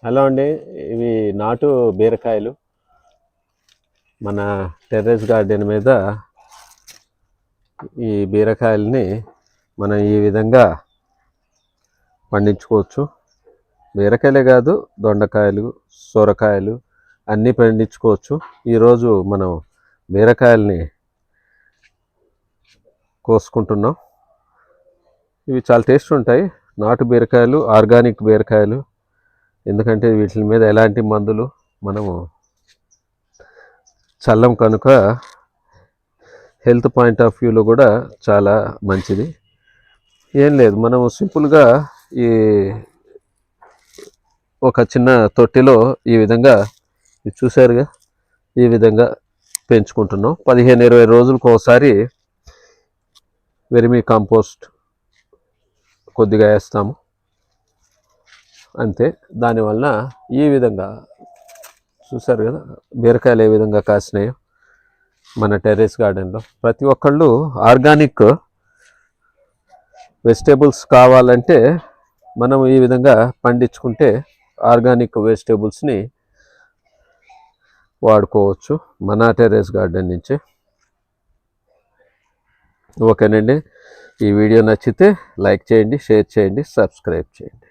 Hello అండి. ఇవి నాటు బీరకాయలు మన టెర్రస్ గార్డెన్ మీద ఈ బీరకాయలని మనం ఈ విధంగా పండించుకోవచ్చు. బీరకాయలే కాదు, దొండకాయలు, సొరకాయలు అన్నీ పండించుకోవచ్చు. ఈరోజు మనం బీరకాయలని కోసుకుంటున్నాం. ఇవి చాలా టేస్ట్ ఉంటాయి. నాటు బీరకాయలు, ఆర్గానిక్ బీరకాయలు. ఎందుకంటే వీటి మీద ఎలాంటి మందులు మనము చల్లం కనుక హెల్త్ పాయింట్ ఆఫ్ వ్యూలో కూడా చాలా మంచిది. ఏం లేదు, మనము సింపుల్గా ఈ ఒక చిన్న తొట్టిలో ఈ విధంగా చూసారుగా ఈ విధంగా పెంచుకుంటున్నాం. 15-20 రోజులకు ఒకసారి వెర్మీ కాంపోస్ట్ కొద్దిగా వేస్తాము అంతే. దానివల్ల ఈ విధంగా చూసారు కదా బీరకాయలు ఏ విధంగా కాసినాయో మన టెర్రస్ గార్డెన్లో. ప్రతి ఒక్కళ్ళు ఆర్గానిక్ వెజిటేబుల్స్ కావాలంటే మనం ఈ విధంగా పండించుకుంటే ఆర్గానిక్ వెజిటేబుల్స్ని వాడుకోవచ్చు మన టెర్రస్ గార్డెన్ నుంచి. ఓకేనండి, ఈ వీడియో నచ్చితే లైక్ చేయండి, షేర్ చేయండి, సబ్స్క్రైబ్ చేయండి.